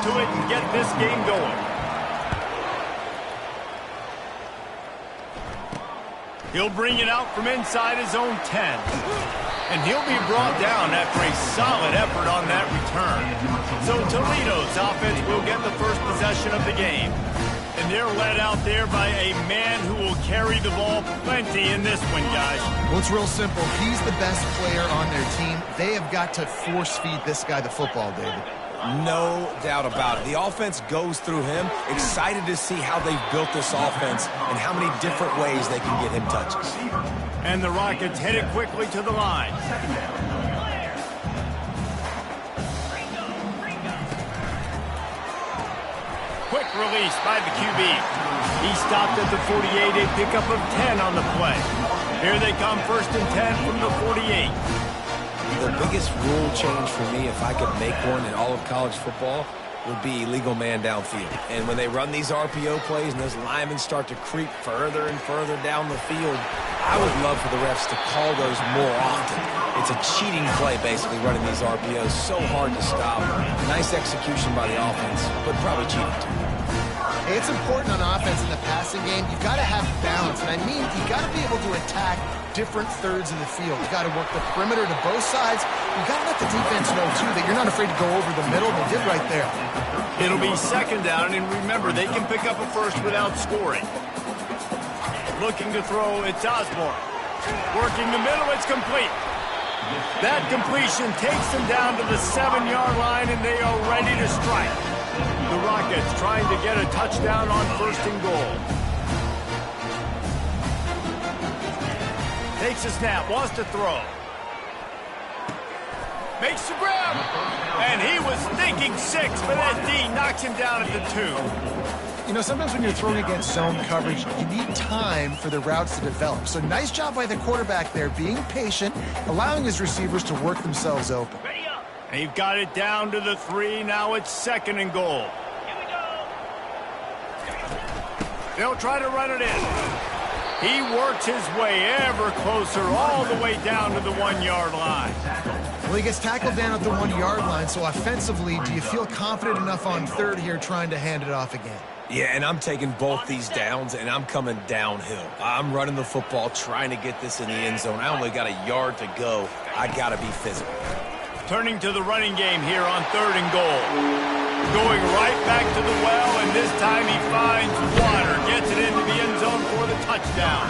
to it and get this game going. He'll bring it out from inside his own 10. And he'll be brought down after a solid effort on that return. So Toledo's offense will get the first possession of the game. And they're led out there by a man who will carry the ball plenty in this one, guys. Well, it's real simple. He's the best player on their team. They have got to force-feed this guy the football, David. No doubt about it. The offense goes through him. Excited to see how they've built this offense and how many different ways they can get him touches. And the Rockets headed quickly to the line. Quick release by the QB. He stopped at the 48, a pickup of 10 on the play. Here they come, 1st and 10 from the 48. The biggest rule change for me, if I could make one in all of college football, would be illegal man downfield. And when they run these RPO plays and those linemen start to creep further and further down the field, I would love for the refs to call those more often. It's a cheating play, basically, running these RPOs. So hard to stop. Nice execution by the offense, but probably cheating too. It's important on offense in the passing game. You've got to have balance. And I mean, you've got to be able to attack different thirds of the field. You've got to work the perimeter to both sides. You've got to let the defense know, too, that you're not afraid to go over the middle. They did right there. It'll be 2nd down, and remember, they can pick up a first without scoring. Looking to throw, it's Osborne. Working the middle, it's complete. That completion takes them down to the 7-yard line, and they are ready to strike. The Rockets trying to get a touchdown on 1st and goal. Takes a snap, wants to throw. Makes the grab. And he was thinking 6, but that D knocks him down at the 2. You know, sometimes when you're throwing against zone coverage, you need time for the routes to develop. So nice job by the quarterback there, being patient, allowing his receivers to work themselves open. They've got it down to the 3. Now it's 2nd and goal. Here we go. They'll try to run it in. He works his way ever closer all the way down to the 1-yard line. Well, he gets tackled down at the 1-yard line, so offensively, do you feel confident enough on 3rd here trying to hand it off again? Yeah, and I'm taking both these downs, and I'm coming downhill. I'm running the football, trying to get this in the end zone. I only got a yard to go. I got to be physical. Turning to the running game here on 3rd and goal. Going right back to the well, and this time he finds water. Gets it into the end zone for the touchdown.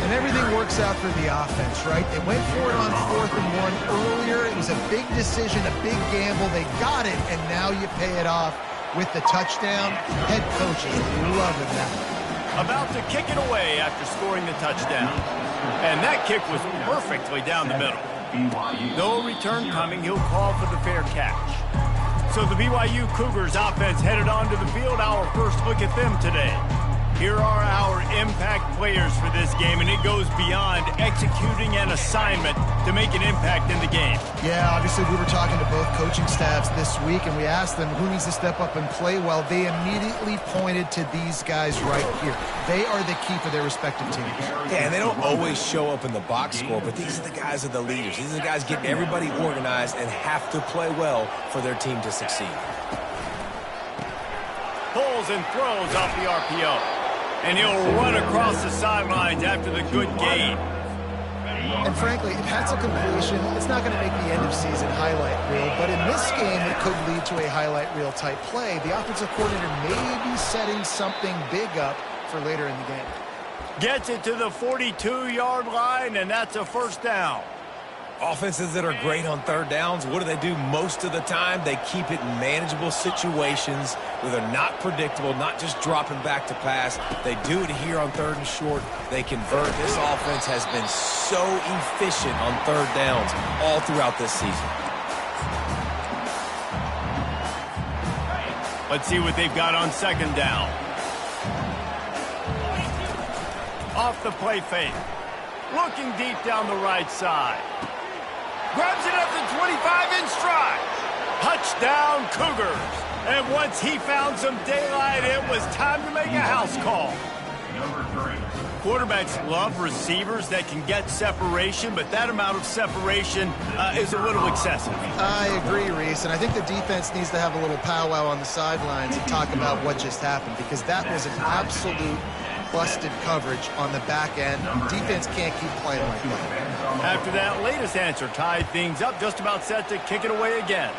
And everything works out for the offense, right? They went for it on 4th and 1 earlier. It was a big decision, a big gamble. They got it, and now you pay it off with the touchdown. Head coach is loving that. About to kick it away after scoring the touchdown. And that kick was perfectly down the middle. No return coming. He'll call for the fair catch. So the BYU Cougars offense headed onto the field. Our first look at them today. Here are our impact players for this game, and it goes beyond executing an assignment to make an impact in the game. Yeah, obviously we were talking to both coaching staffs this week, and we asked them who needs to step up and play well. They immediately pointed to these guys right here. They are the key for their respective teams. Yeah, and they don't always show up in the box score, but these are the guys that are the leaders. These are the guys getting everybody organized and have to play well for their team to succeed. Pulls and throws off the RPO. And he'll run across the sidelines after the good gain. And frankly, if that's a completion, it's not going to make the end-of-season highlight reel. But in this game, it could lead to a highlight reel type play. The offensive coordinator may be setting something big up for later in the game. Gets it to the 42-yard line, and that's a 1st down. Offenses that are great on 3rd downs, what do? Most of the time, they keep it in manageable situations where they're not predictable, not just dropping back to pass. They do it here on 3rd and short. They convert. This offense has been so efficient on 3rd downs all throughout this season. Let's see what they've got on 2nd down. Off the play fake. Looking deep down the right side. Grabs it up to 25 in stride. Touchdown, Cougars. And once he found some daylight, it was time to make a house call. Number 3. quarterbacks love receivers that can get separation, but that amount of separation is a little excessive. I agree, Reese, and I think the defense needs to have a little powwow on the sidelines and talk about what just happened, because that was an absolute busted coverage on the back end. Defense can't keep playing like that. After that latest answer tied things up, just about set to kick it away again.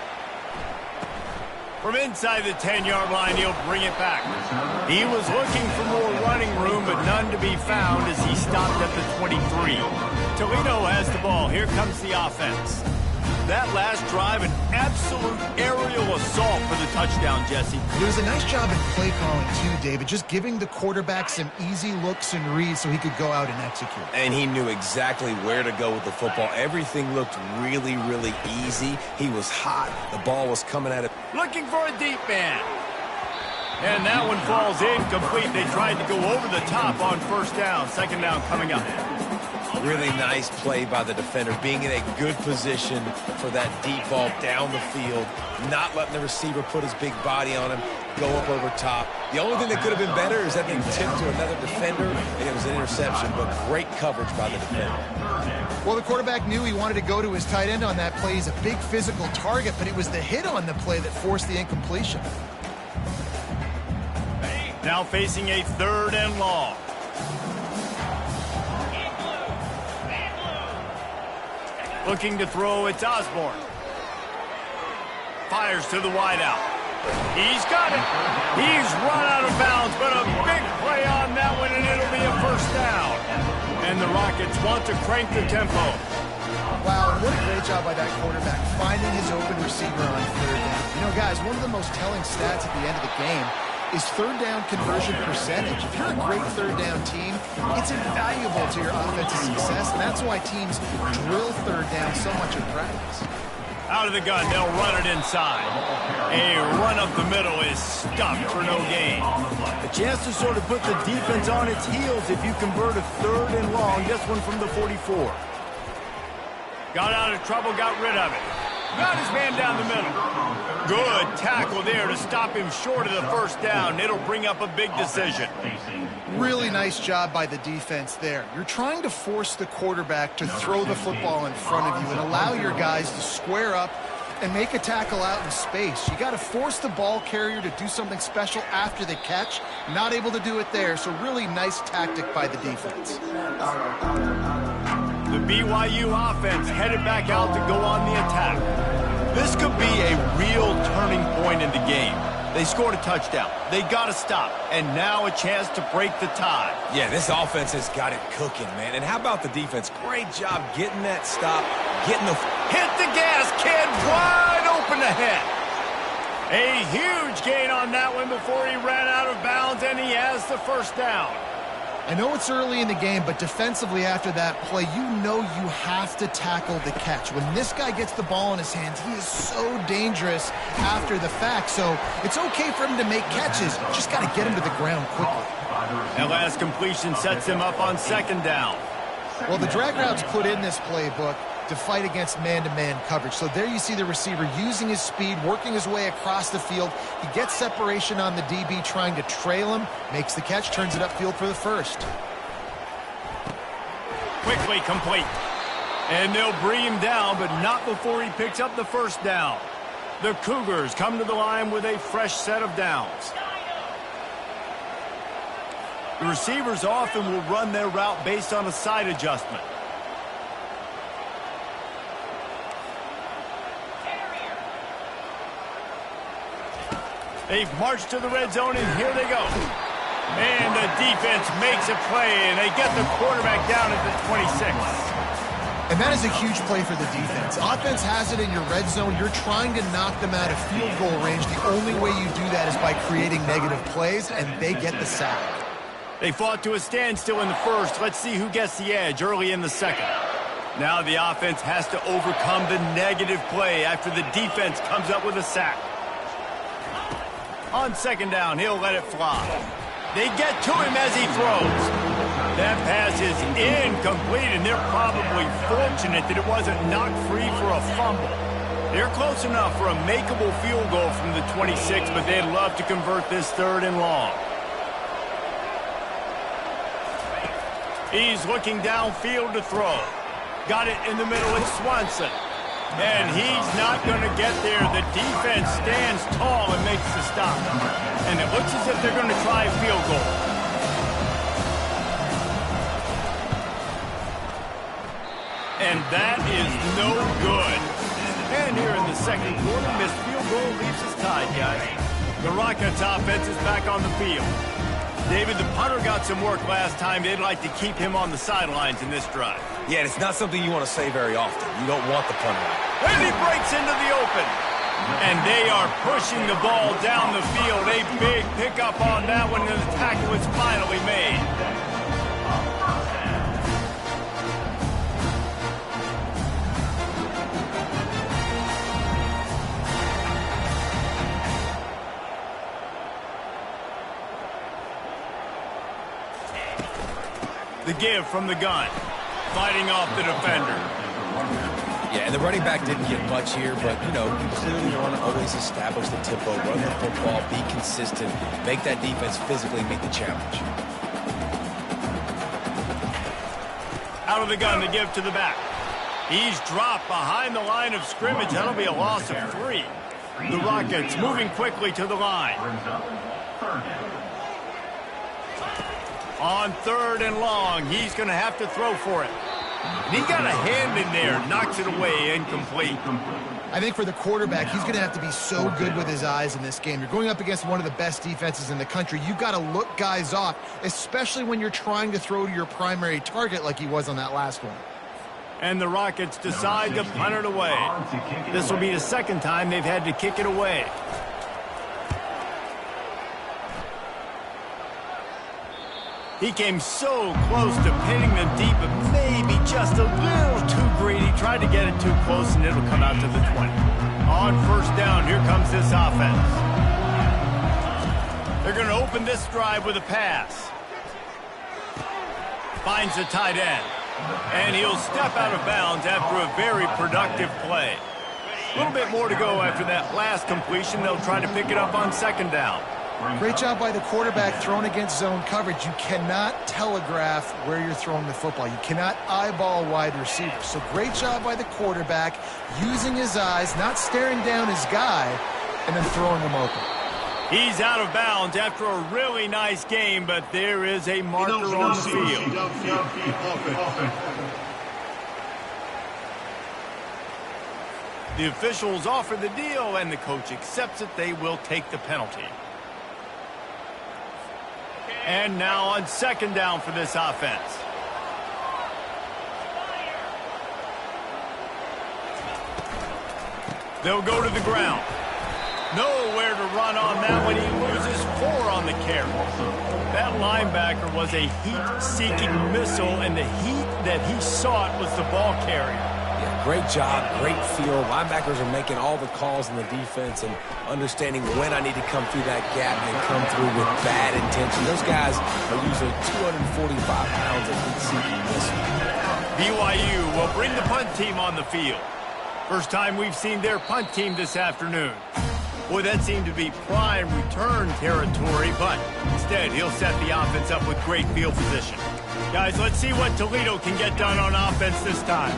From inside the 10-yard line, he'll bring it back. He was looking for more running room, but none to be found as he stopped at the 23. Toledo has the ball. Here comes the offense. That last drive, an absolute aerial assault for the touchdown, Jesse. It was a nice job in play calling, too, David, just giving the quarterback some easy looks and reads so he could go out and execute. And he knew exactly where to go with the football. Everything looked really, really easy. He was hot. The ball was coming at him. Looking for a deep man. And that one falls incomplete. They tried to go over the top on first down. Second down coming up. Really nice play by the defender, being in a good position for that deep ball down the field, not letting the receiver put his big body on him, go up over top. The only thing that could have been better is that they tipped to another defender, and it was an interception, but great coverage by the defender. Well, the quarterback knew he wanted to go to his tight end on that play. He's a big physical target, but it was the hit on the play that forced the incompletion. Now facing a 3rd and long. Looking to throw, it's Osborne. Fires to the wideout. He's got it. He's run out of bounds, but a big play on that one, and it'll be a first down. And the Rockets want to crank the tempo. Wow, what a great job by that quarterback, finding his open receiver on 3rd down. You know, guys, one of the most telling stats at the end of the game is 3rd down conversion percentage. If you're a great 3rd down team, it's invaluable to your offensive success, and that's why teams drill 3rd down so much in practice. Out of the gun, they'll run it inside. A run up the middle is stuffed for no gain. A chance to sort of put the defense on its heels if you convert a 3rd and long. This one from the 44. Got out of trouble, got rid of it. Got his man down the middle. Good tackle there to stop him short of the first down. It'll bring up a big decision. Really nice job by the defense there. You're trying to force the quarterback to throw the football in front of you and allow your guys to square up and make a tackle out in space. You got to force the ball carrier to do something special after the catch. Not able to do it there, so really nice tactic by the defense. The BYU offense headed back out to go on the attack. This could be a real turning point in the game. They scored a touchdown. They got to stop. And now a chance to break the tie. Yeah, this offense has got it cooking, man. And how about the defense? Great job getting that stop, getting the... Hit the gas, kid. Wide open ahead. A huge gain on that one before he ran out of bounds, and he has the first down. I know it's early in the game, but defensively after that play, you know you have to tackle the catch. When this guy gets the ball in his hands, he is so dangerous after the fact. So it's okay for him to make catches. Just got to get him to the ground quickly. That last completion sets him up on 2nd down. Well, the drag route's put in this playbook to fight against man-to-man coverage. So there you see the receiver using his speed, working his way across the field. He gets separation on the DB, trying to trail him, makes the catch, turns it upfield for the first. Quickly complete. And they'll bring him down, but not before he picks up the first down. The Cougars come to the line with a fresh set of downs. The receivers often will run their route based on a side adjustment. They've marched to the red zone, and here they go. And the defense makes a play, and they get the quarterback down at the 26. And that is a huge play for the defense. Offense has it in your red zone. You're trying to knock them out of field goal range. The only way you do that is by creating negative plays, and they get the sack. They fought to a standstill in the first. Let's see who gets the edge early in the second. Now the offense has to overcome the negative play after the defense comes up with a sack. On 2nd down, he'll let it fly. They get to him as he throws. That pass is incomplete, and they're probably fortunate that it wasn't knocked free for a fumble. They're close enough for a makeable field goal from the 26, but they'd love to convert this 3rd and long. He's looking downfield to throw. Got it in the middle with Swanson. And he's not going to get there. The defense stands tall and makes the stop. And it looks as if they're going to try a field goal. And that is no good. And here in the second quarter, missed field goal leaves us tied, guys. The Rockets offense is back on the field. David, the punter got some work last time. They'd like to keep him on the sidelines in this drive. Yeah, it's not something you want to say very often. You don't want the punter out. And he breaks into the open. And they are pushing the ball down the field. A big pickup on that one, and the tackle was finally made. The give from the gun, fighting off the defender. Yeah, and the running back didn't get much here, but, you know, you clearly want to always establish the tempo, run the football, be consistent, make that defense physically meet the challenge. Out of the gun, the give to the back. He's dropped behind the line of scrimmage. That'll be a loss of 3. The Rockets moving quickly to the line. On 3rd and long, he's going to have to throw for it. And he got a hand in there, knocks it away, incomplete. I think for the quarterback, he's going to have to be so good with his eyes in this game. You're going up against one of the best defenses in the country. You've got to look guys off, especially when you're trying to throw to your primary target like he was on that last one. And the Rockets decide to punt it away. This will be the second time they've had to kick it away. He came so close to pinning them deep, but maybe just a little too greedy. Tried to get it too close, and it'll come out to the 20. On 1st down, here comes this offense. They're going to open this drive with a pass. Finds the tight end. And he'll step out of bounds after a very productive play. A little bit more to go after that last completion. They'll try to pick it up on 2nd down. Great job by the quarterback thrown against zone coverage. You cannot telegraph where you're throwing the football. You cannot eyeball wide receivers. So great job by the quarterback using his eyes, not staring down his guy, and then throwing him open. He's out of bounds after a really nice game, but there is a marker on the field. The officials offer the deal, and the coach accepts it. They will take the penalty. And now on 2nd down for this offense. They'll go to the ground. Nowhere to run on that one. He loses 4 on the carry. That linebacker was a heat-seeking missile, and the heat that he sought was the ball carrier. Yeah, great job, great feel. Linebackers are making all the calls in the defense and understanding when I need to come through that gap and come through with bad intention. Those guys are usually 245 pounds of heat-seeking missile. BYU will bring the punt team on the field. First time we've seen their punt team this afternoon. Boy, that seemed to be prime return territory, but instead he'll set the offense up with great field position. Guys, let's see what Toledo can get done on offense this time.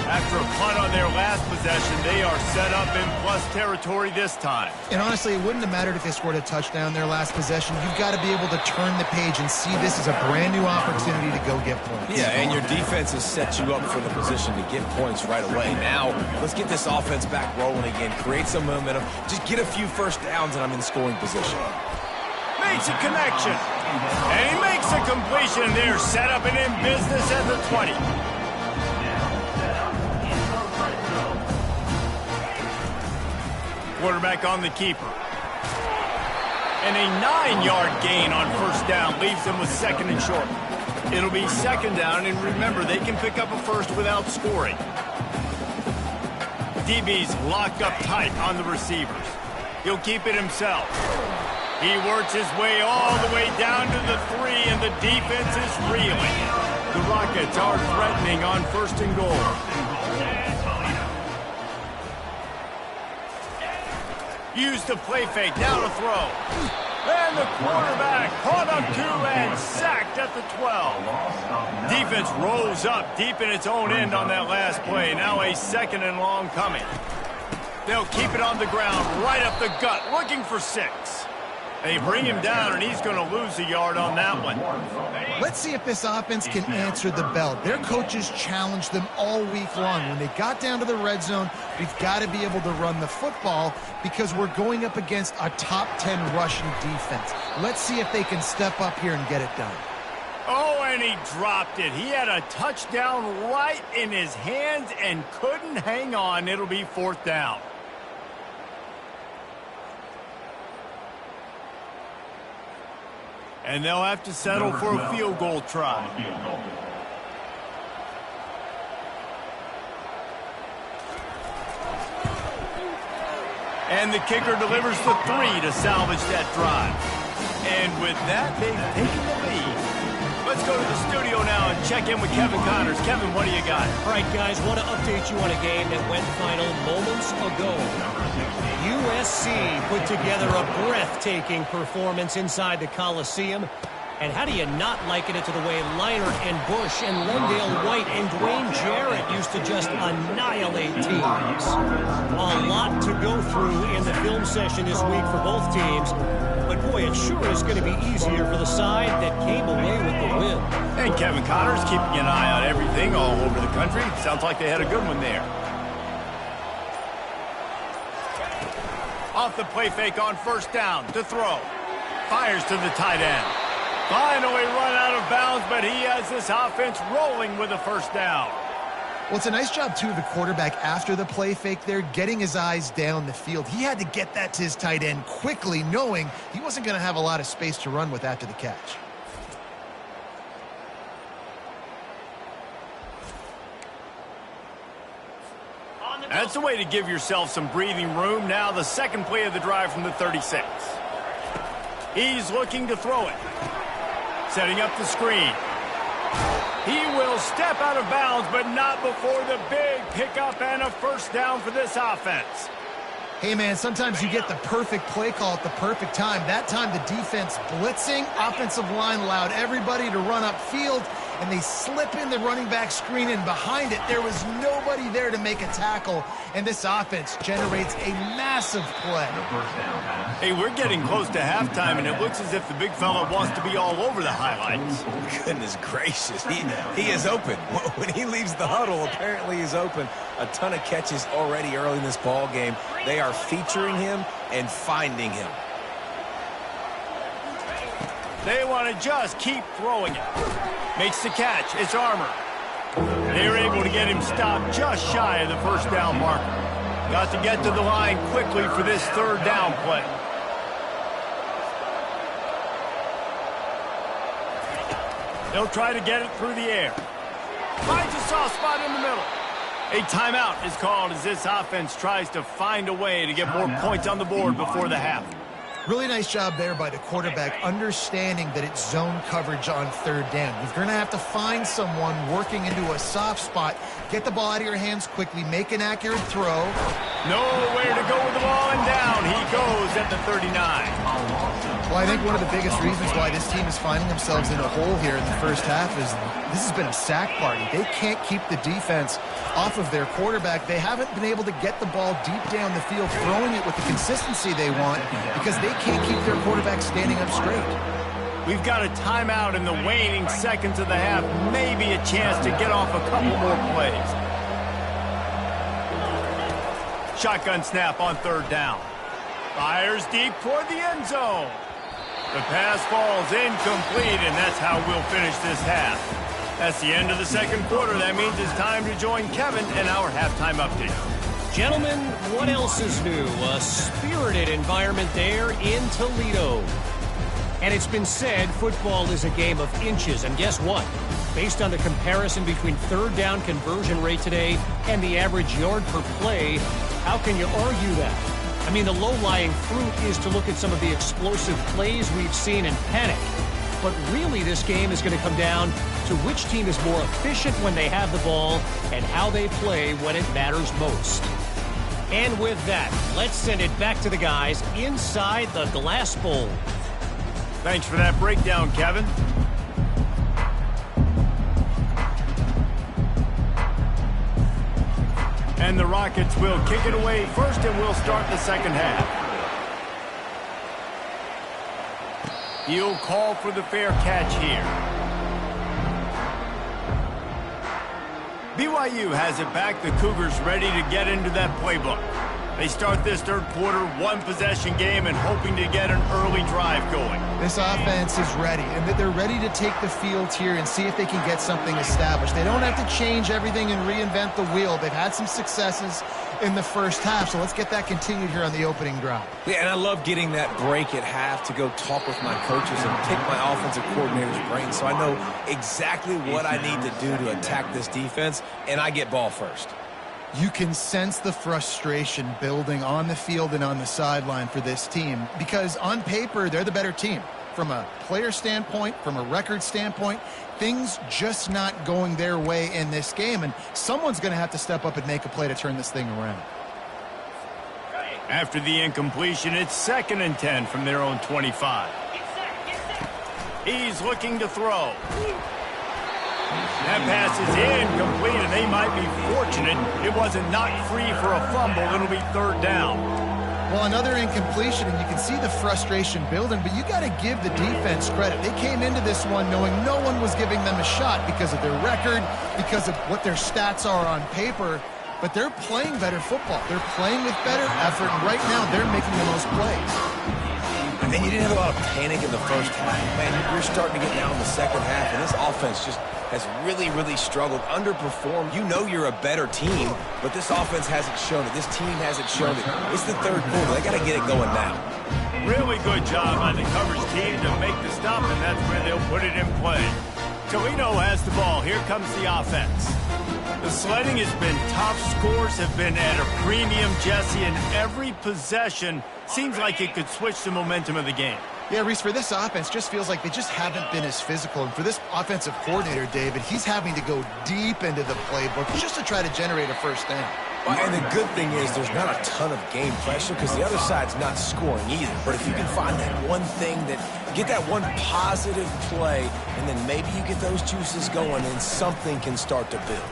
After a punt on their last possession, they are set up in plus territory this time. And honestly, it wouldn't have mattered if they scored a touchdown their last possession. You've got to be able to turn the page and see this as a brand new opportunity to go get points. Yeah, and your defense has set you up for the position to get points right away. Now, let's get this offense back rolling again. Create some momentum. Just get a few 1st downs, and I'm in scoring position. Makes a connection. And he makes a completion. They're set up and in business at the 20. Quarterback on the keeper. And a 9-yard gain on 1st down leaves them with 2nd and short. It'll be 2nd down, and remember, they can pick up a 1st without scoring. DB's locked up tight on the receivers. He'll keep it himself. He works his way all the way down to the 3, and the defense is reeling. The Rockets are threatening on 1st and goal. Use the play fake, now to throw. And the quarterback caught up to and sacked at the 12. Defense rose up deep in its own end on that last play. Now a 2nd and long coming. They'll keep it on the ground, right up the gut, looking for 6. They bring him down, and he's going to lose a yard on that one. Let's see if this offense can answer the bell. Their coaches challenged them all week long. When they got down to the red zone, we've got to be able to run the football because we're going up against a top 10 rushing defense. Let's see if they can step up here and get it done. Oh, and he dropped it. He had a touchdown right in his hands and couldn't hang on. It'll be 4th down. And they'll have to settle for a field goal try. And the kicker delivers the 3 to salvage that drive. And with that, they've taken the lead. Let's go to the studio now and check in with Kevin Connors. Kevin, what do you got? All right, guys, want to update you on a game that went final moments ago. USC put together a breathtaking performance inside the Coliseum. And how do you not liken it to the way Leinart and Bush and Lendale White and Dwayne Jarrett used to just annihilate teams? A lot to go through in the film session this week for both teams. But boy, it sure is going to be easier for the side that came away with the win. And Kevin Connors keeping an eye on everything all over the country. Sounds like they had a good one there. Off the play fake on 1st down to throw. Fires to the tight end. Finally run out of bounds, but he has this offense rolling with a 1st down. Well, it's a nice job, too, of the quarterback after the play fake there, getting his eyes down the field. He had to get that to his tight end quickly, knowing he wasn't going to have a lot of space to run with after the catch. That's the way to give yourself some breathing room. Now the 2nd play of the drive from the 36. He's looking to throw it. Setting up the screen. He will step out of bounds, but not before the big pickup and a 1st down for this offense. Hey, man, sometimes you get the perfect play call at the perfect time. That time the defense blitzing, offensive line allowed everybody to run upfield, and they slip in the running back screen, and behind it there was nobody there to make a tackle, and this offense generates a massive play. Hey, we're getting close to halftime, and it looks as if the big fella wants to be all over the highlights. Goodness gracious, he is open. When he leaves the huddle, apparently he's open. A ton of catches already early in this ball game. They are featuring him and finding him. They want to just keep throwing it. Makes the catch. It's Armour. They're able to get him stopped just shy of the 1st down marker. Got to get to the line quickly for this 3rd down play. They'll try to get it through the air. Finds a soft spot in the middle. A timeout is called as this offense tries to find a way to get more points on the board before the half. Really nice job there by the quarterback, understanding that it's zone coverage on 3rd down. You're going to have to find someone working into a soft spot, get the ball out of your hands quickly, make an accurate throw. Nowhere to go with the ball, and down he goes at the 39. Well, I think one of the biggest reasons why this team is finding themselves in a hole here in the 1st half is this has been a sack party. They can't keep the defense off of their quarterback. They haven't been able to get the ball deep down the field, throwing it with the consistency they want because they can't keep their quarterback standing up straight. We've got a timeout in the waning seconds of the half. Maybe a chance to get off a couple more plays. Shotgun snap on 3rd down. Fires deep toward the end zone. The pass falls incomplete, and that's how we'll finish this half. That's the end of the 2nd quarter. That means it's time to join Kevin in our halftime update. Gentlemen, what else is new? A spirited environment there in Toledo. And it's been said football is a game of inches. And guess what? Based on the comparison between 3rd down conversion rate today and the average yard per play, how can you argue that? I mean, the low-lying fruit is to look at some of the explosive plays we've seen and panic. But really, this game is going to come down to which team is more efficient when they have the ball and how they play when it matters most. And with that, let's send it back to the guys inside the Glass Bowl. Thanks for that breakdown, Kevin. And the Rockets will kick it away first, and we'll start the second half. He'll call for the fair catch here. BYU has it back. The Cougars ready to get into that playbook. They start this third quarter, one-possession game, and hoping to get an early drive going. This offense is ready, and they're ready to take the field here and see if they can get something established. They don't have to change everything and reinvent the wheel. They've had some successes in the first half, so let's get that continued here on the opening drive. Yeah, and I love getting that break at half to go talk with my coaches and pick my offensive coordinator's brain so I know exactly what I need to do to attack this defense, and I get ball first. You can sense the frustration building on the field and on the sideline for this team because on paper, they're the better team. From a player standpoint, from a record standpoint, things just not going their way in this game, and someone's going to have to step up and make a play to turn this thing around. After the incompletion, it's 2nd and 10 from their own 25. He's looking to throw. That pass is incomplete, and they might be fortunate it wasn't knocked free for a fumble. It'll be 3rd down. Well, another incompletion, and you can see the frustration building, but you got to give the defense credit. They came into this one knowing no one was giving them a shot because of their record, because of what their stats are on paper, but they're playing better football. They're playing with better effort, and right now they're making the most plays. And you didn't have a lot of panic in the first half. Man, you're starting to get down in the second half, and this offense just has really, really struggled, underperformed. You know you're a better team, but this offense hasn't shown it. This team hasn't shown it. It's the third quarter. They got to get it going now. Really good job by the coverage team to make the stop, and that's where they'll put it in play. Toledo has the ball. Here comes the offense. The sledding has been tough. Scores have been at a premium, Jesse, and every possession seems like it could switch the momentum of the game. Yeah, Reese, for this offense, just feels like they just haven't been as physical. And for this offensive coordinator, David, he's having to go deep into the playbook just to try to generate a first down. Well, and the good thing is there's not a ton of game pressure because the other side's not scoring either. But if you can find that one thing, get that one positive play, and then maybe you get those juices going and something can start to build.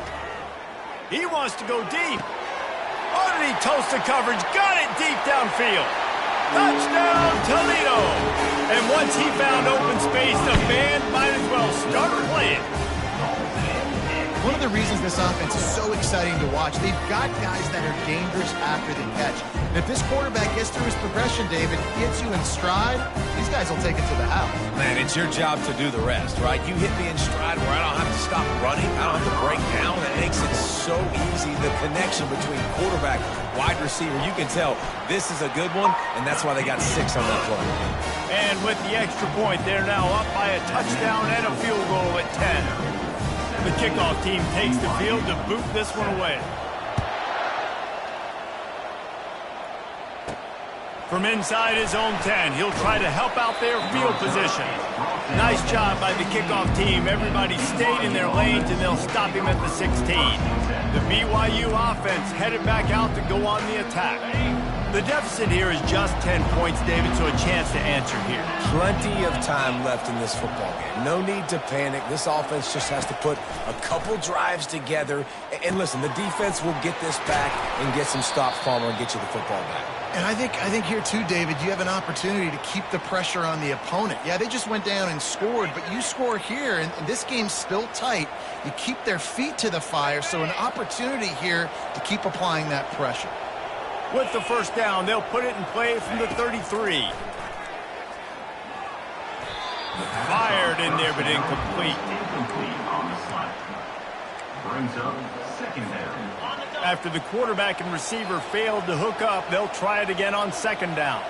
He wants to go deep. Oh, did he toast the coverage? Got it deep downfield. Touchdown, Toledo. And once he found open space, the band might as well start playing. One of the reasons this offense is so exciting to watch, they've got guys that are dangerous after the catch. And if this quarterback gets through his progression, David, gets you in stride, these guys will take it to the house. Man, it's your job to do the rest, right? You hit me in stride where I don't have to stop running. I don't have to break down. It makes it so easy. The connection between quarterback, wide receiver, you can tell this is a good one, and that's why they got 6 on that play. And with the extra point, they're now up by a touchdown and a field goal at 10. The kickoff team takes the field to boot this one away. From inside his own 10, he'll try to help out their field position. Nice job by the kickoff team. Everybody stayed in their lanes, and they'll stop him at the 16. The BYU offense headed back out to go on the attack. The deficit here is just 10 points, David, so a chance to answer here. Plenty of time left in this football game. No need to panic. This offense just has to put a couple drives together. And listen, the defense will get this back and get some stops, Palmer, and get you the football back. And I think here too, David, you have an opportunity to keep the pressure on the opponent. Yeah, they just went down and scored, but you score here, and this game's still tight. You keep their feet to the fire, so an opportunity here to keep applying that pressure. With the first down, they'll put it in play from the 33. Fired in there, but incomplete. Brings up 2nd down. After the quarterback and receiver failed to hook up, they'll try it again on 2nd down.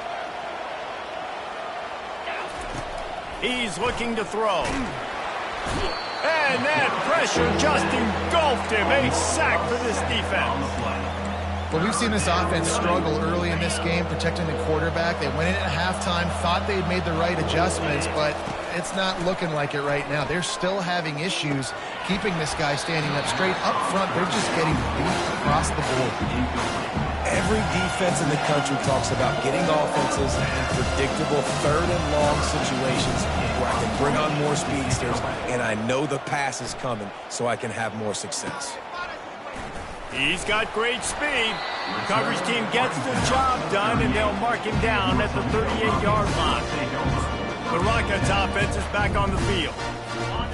He's looking to throw. And that pressure just engulfed him. A sack for this defense. Well, we've seen this offense struggle early in this game, protecting the quarterback. They went in at halftime, thought they'd made the right adjustments, but it's not looking like it right now. They're still having issues keeping this guy standing up straight. Up front, they're just getting beat across the board. Every defense in the country talks about getting offenses in predictable third and long situations where I can bring on more speedsters and I know the pass is coming so I can have more success. He's got great speed. The coverage team gets the job done, and they'll mark him down at the 38-yard line. The Rockets offense is back on the field.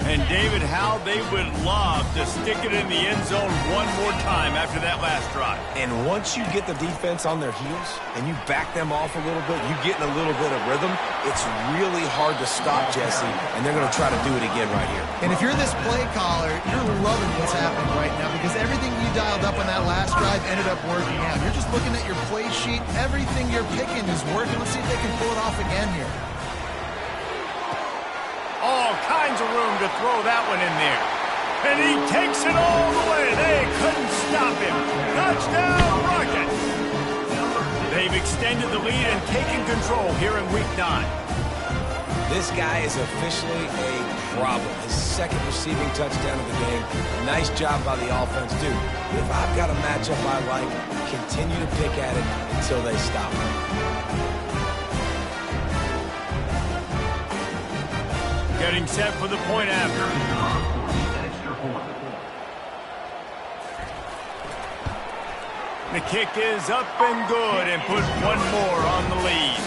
And David, how they would love to stick it in the end zone one more time after that last drive. And once you get the defense on their heels and you back them off a little bit, you get in a little bit of rhythm, it's really hard to stop, Jesse, and they're going to try to do it again right here. And if you're this play caller, you're loving what's happening right now because everything you dialed up on that last drive ended up working out. You're just looking at your play sheet. Everything you're picking is working. Let's see if they can pull it off again here. All kinds of room to throw that one in there. And he takes it all the way. They couldn't stop him. Touchdown, Rockets! They've extended the lead and taken control here in Week 9. This guy is officially a problem. His second receiving touchdown of the game. Nice job by the offense, too. If I've got a matchup I like, continue to pick at it until they stop him. Getting set for the point after. The kick is up and good and put one more on the lead.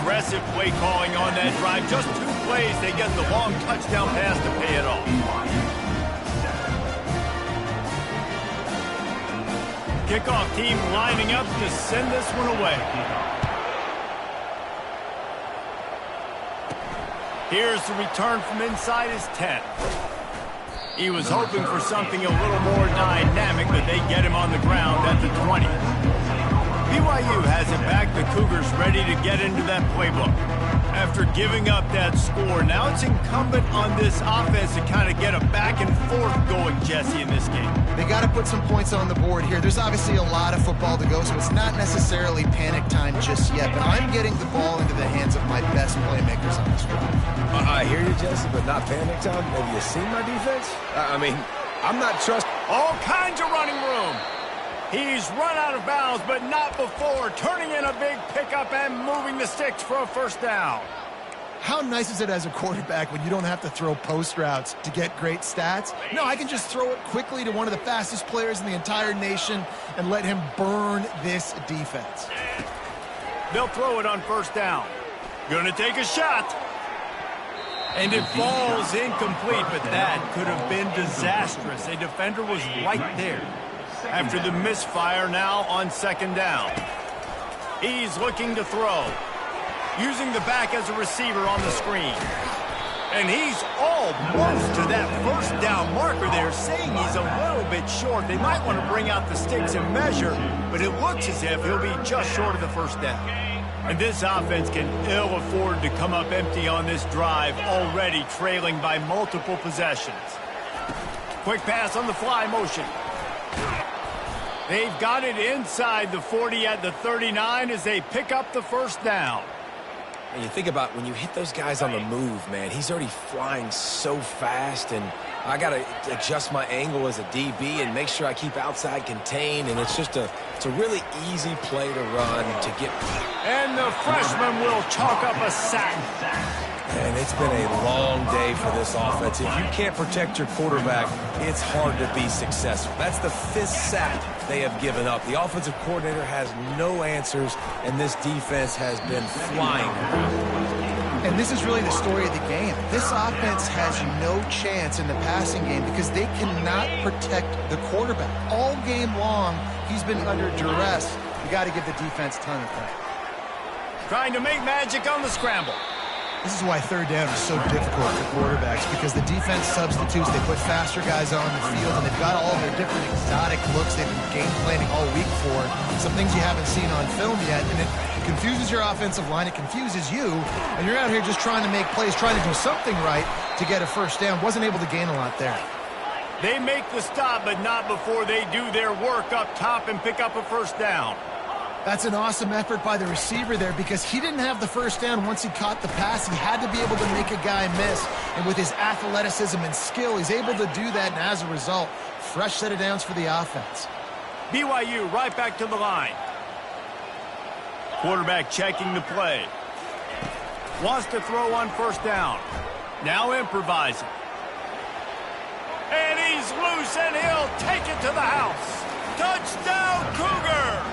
Aggressive play calling on that drive. Just 2 plays, they get the long touchdown pass to pay it off. Kickoff team lining up to send this one away. Here's the return from inside his 10. He was hoping for something a little more dynamic, but they get him on the ground at the 20. BYU has it back. The Cougars ready to get into that playbook. After giving up that score, now it's incumbent on this offense to kind of get a back and forth going, Jesse, in this game. They got to put some points on the board here. There's obviously a lot of football to go, so it's not necessarily panic time just yet, but I'm getting the ball into the hands of my best playmakers on this drive. I hear you, Jesse, but not panic time. Have you seen my defense? I mean, I'm not trusting. All kinds of running room. He's run out of bounds, but not before turning in a big pickup and moving the sticks for a first down. How nice is it as a quarterback when you don't have to throw post routes to get great stats? No, I can just throw it quickly to one of the fastest players in the entire nation and let him burn this defense. They'll throw it on first down. Gonna take a shot. And it falls incomplete, but that could have been disastrous. A defender was right there. After the misfire, now on second down. He's looking to throw. Using the back as a receiver on the screen. And he's almost to that first down marker there, saying he's a little bit short. They might want to bring out the sticks and measure, but it looks as if he'll be just short of the first down. And this offense can ill afford to come up empty on this drive, already trailing by multiple possessions. Quick pass on the fly motion. They've got it inside the 40 at the 39 as they pick up the first down. And you think about when you hit those guys on the move, man, he's already flying so fast, and I got to adjust my angle as a DB and make sure I keep outside contained, and it's a really easy play to run to get. And the freshman will chalk up a sack. And it's been a long day for this offense. If you can't protect your quarterback, it's hard to be successful. That's the 5th sack they have given up. The offensive coordinator has no answers, and this defense has been flying. And this is really the story of the game. This offense has no chance in the passing game because they cannot protect the quarterback. All game long, he's been under duress. You got to give the defense a ton of credit. Trying to make magic on the scramble. This is why third down is so difficult for quarterbacks, because the defense substitutes. They put faster guys on the field, and they've got all their different exotic looks they've been game planning all week for. Some things you haven't seen on film yet, and it confuses your offensive line. It confuses you, and you're out here just trying to make plays, trying to do something right to get a first down. Wasn't able to gain a lot there. They make the stop, but not before they do their work up top and pick up a first down. That's an awesome effort by the receiver there, because he didn't have the first down once he caught the pass. He had to be able to make a guy miss. And with his athleticism and skill, he's able to do that. And as a result, fresh set of downs for the offense. BYU right back to the line. Quarterback checking the play. Wants to throw on first down. Now improvising. And he's loose, and he'll take it to the house. Touchdown, Cougar!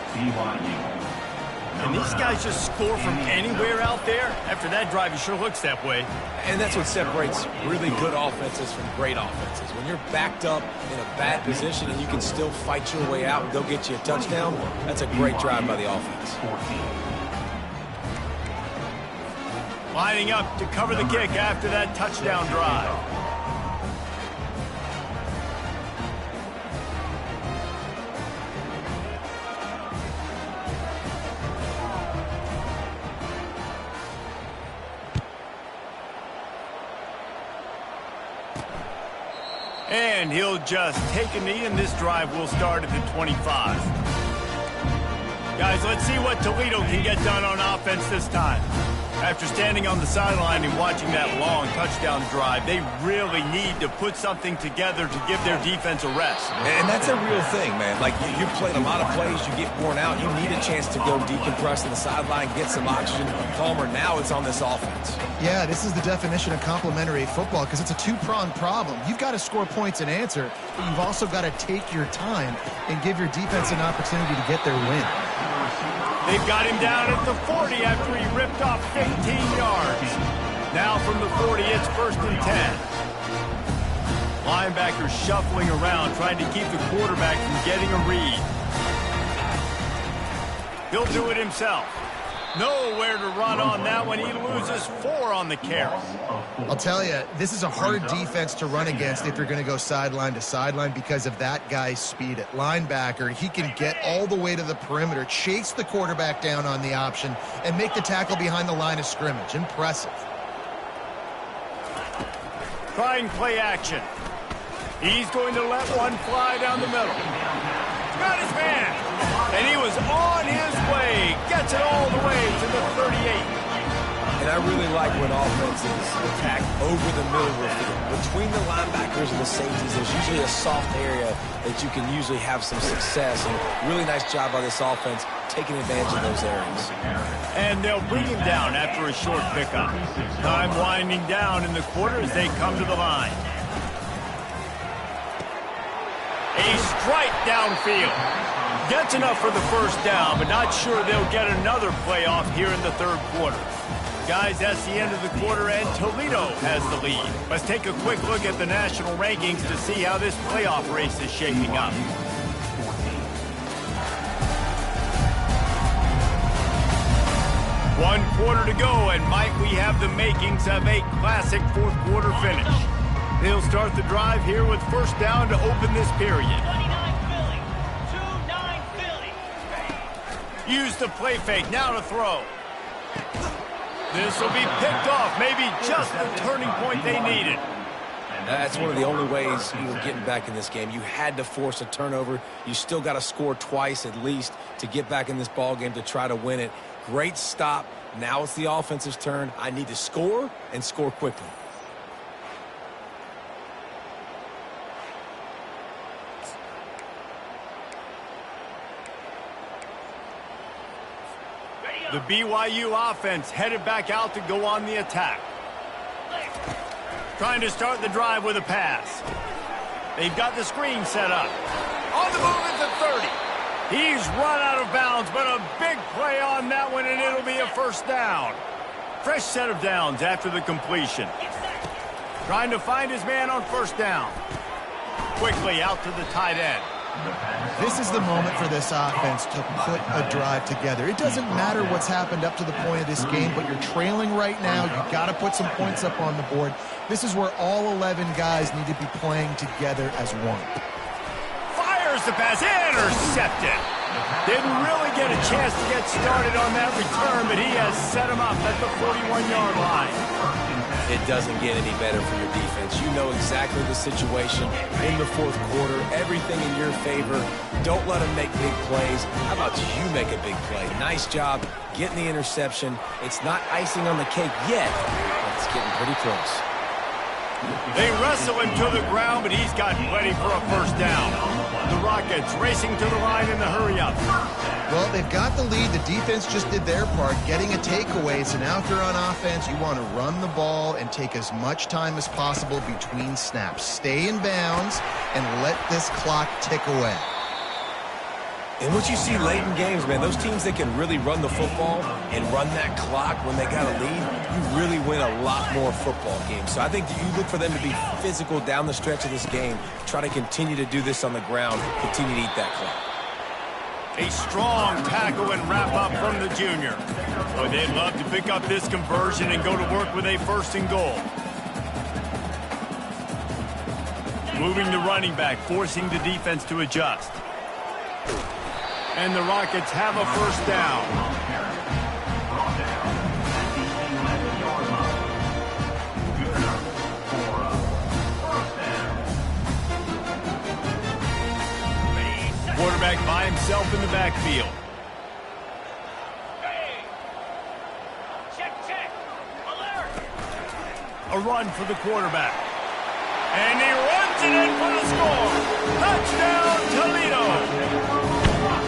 And these guys just score from anywhere out there? After that drive, it sure looks that way. And that's what separates really good offenses from great offenses. When you're backed up in a bad position and you can still fight your way out and go get you a touchdown, that's a great drive by the offense. Lining up to cover the kick after that touchdown drive. And he'll just take a knee, and this drive will start at the 25. Guys, let's see what Toledo can get done on offense this time. After standing on the sideline and watching that long touchdown drive, they really need to put something together to give their defense a rest. And that's a real thing, man. Like, you played a lot of plays, you get worn out, you need a chance to go decompress on the sideline, get some oxygen, calmer. Now it's on this offense. Yeah, this is the definition of complementary football because it's a two-pronged problem. You've got to score points and answer, but you've also got to take your time and give your defense an opportunity to get their win. They've got him down at the 40 after he ripped off 15 yards. Now from the 40, it's 1st and 10. Linebacker shuffling around, trying to keep the quarterback from getting a read. He'll do it himself. Nowhere to run on that one. He loses 4 on the carry. I'll tell you, this is a hard defense to run against if you're going to go sideline to sideline because of that guy's speed at linebacker. He can get all the way to the perimeter, chase the quarterback down on the option, and make the tackle behind the line of scrimmage. Impressive. Trying play action. He's going to let one fly down the middle. Got his man. And he was on his way. Gets it all the way to the 38. And I really like when offenses attack over the middle of the field. Between the linebackers and the safeties, there's usually a soft area that you can usually have some success. And really nice job by this offense taking advantage of those areas. And they'll bring him down after a short pickup. Time winding down in the quarter as they come to the line. A strike downfield. Gets enough for the first down, but not sure they'll get another playoff here in the third quarter. Guys, that's the end of the quarter, and Toledo has the lead. Let's take a quick look at the national rankings to see how this playoff race is shaping up. One quarter to go, and might we have the makings of a classic fourth quarter finish. They'll start the drive here with first down to open this period. Use the play fake, now to throw. This will be picked off, maybe just the turning point they needed. That's one of the only ways you were getting back in this game. You had to force a turnover. You still got to score twice at least to get back in this ball game to try to win it. Great stop. Now it's the offensive's turn. I need to score and score quickly. The BYU offense headed back out to go on the attack. Trying to start the drive with a pass. They've got the screen set up. On the move at the 30. He's run out of bounds, but a big play on that one, and it'll be a first down. Fresh set of downs after the completion. Trying to find his man on first down. Quickly out to the tight end. This is the moment for this offense to put a drive together. It doesn't matter what's happened up to the point of this game, but you're trailing right now. You've got to put some points up on the board. This is where all 11 guys need to be playing together as one. Fires the pass, intercepted. Didn't really get a chance to get started on that return, but he has set him up at the 41-yard line. It doesn't get any better for your defense. You know exactly the situation in the fourth quarter. Everything in your favor. Don't let them make big plays. How about you make a big play? Nice job getting the interception. It's not icing on the cake yet, but it's getting pretty close. They wrestle him to the ground, but he's got plenty for a first down. The Rockets racing to the line in the hurry-up. Well, they've got the lead. The defense just did their part, getting a takeaway. So now if you're on offense, you want to run the ball and take as much time as possible between snaps. Stay in bounds and let this clock tick away. And what you see late in games, man, those teams that can really run the football and run that clock when they got a lead, you really win a lot more football games. So I think you look for them to be physical down the stretch of this game, try to continue to do this on the ground, continue to eat that clock. A strong tackle and wrap-up from the junior. Boy, they'd love to pick up this conversion and go to work with a first and goal. Moving the running back, forcing the defense to adjust. And the Rockets have a first down. Quarterback by himself in the backfield. Check. Alert. A run for the quarterback. And he runs it in for the score. Touchdown, Toledo.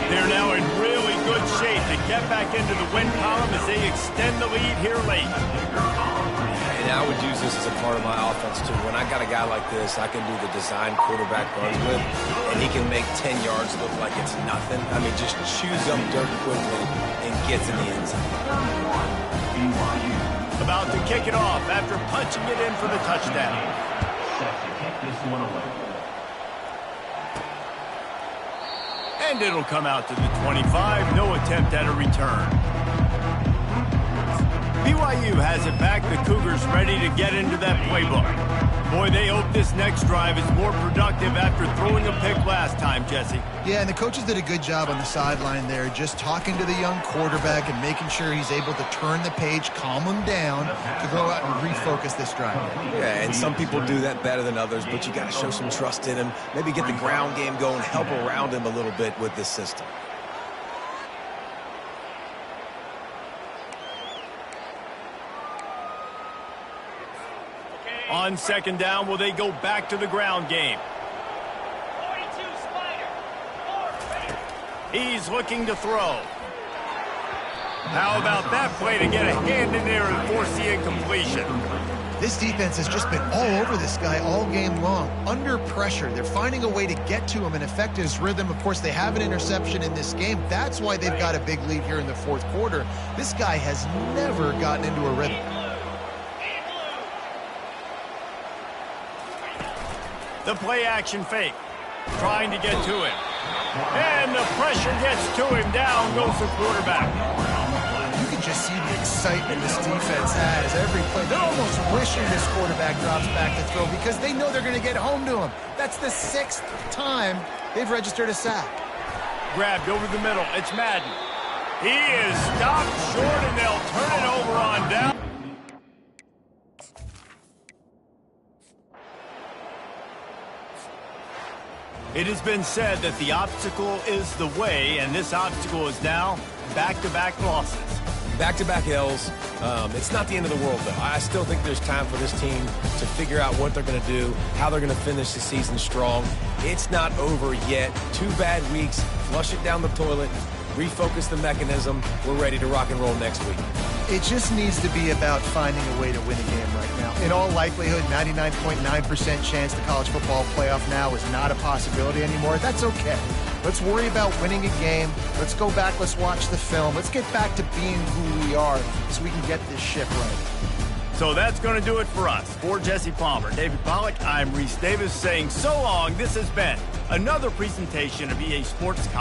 They're now in really good shape to get back into the win column as they extend the lead here late. And I would use this as a part of my offense, too. When I got a guy like this, I can do the design quarterback runs with, and he can make 10 yards look like it's nothing. I mean, just chews up dirt quickly and gets in the end zone. About to kick it off after punching it in for the touchdown. And it'll come out to the 25. No attempt at a return. BYU has it back. The Cougars ready to get into that playbook. Boy, they hope this next drive is more productive after throwing a pick last time, Jesse. Yeah, and the coaches did a good job on the sideline there, just talking to the young quarterback and making sure he's able to turn the page, calm him down to go out and refocus this drive. Yeah, and some people do that better than others, but you got to show some trust in him. Maybe get the ground game going, help around him a little bit with this system. On second down, will they go back to the ground game? 42 Spider. He's looking to throw. How about that play to get a hand in there and force the incompletion? This defense has just been all over this guy all game long. Under pressure, they're finding a way to get to him and affect his rhythm. Of course, they have an interception in this game. That's why they've got a big lead here in the fourth quarter. This guy has never gotten into a rhythm. The play-action fake, trying to get to him. And the pressure gets to him. Down goes the quarterback. You can just see the excitement this defense has every play. They're almost wishing this quarterback drops back to throw because they know they're going to get home to him. That's the 6th time they've registered a sack. Grabbed over the middle. It's Madden. He is stopped short, and they'll turn it over on down. It has been said that the obstacle is the way, and this obstacle is now back-to-back losses. Back-to-back L's. It's not the end of the world, though. I still think there's time for this team to figure out what they're going to do, how they're going to finish the season strong. It's not over yet. 2 bad weeks. Flush it down the toilet. Refocus the mechanism. We're ready to rock and roll next week. It just needs to be about finding a way to win a game right now. In all likelihood, 99.9% chance the college football playoff now is not a possibility anymore. That's okay. Let's worry about winning a game. Let's go back. Let's watch the film. Let's get back to being who we are so we can get this ship right. So that's going to do it for us. For Jesse Palmer, David Pollack, I'm Reese Davis saying so long. This has been another presentation of EA Sports College.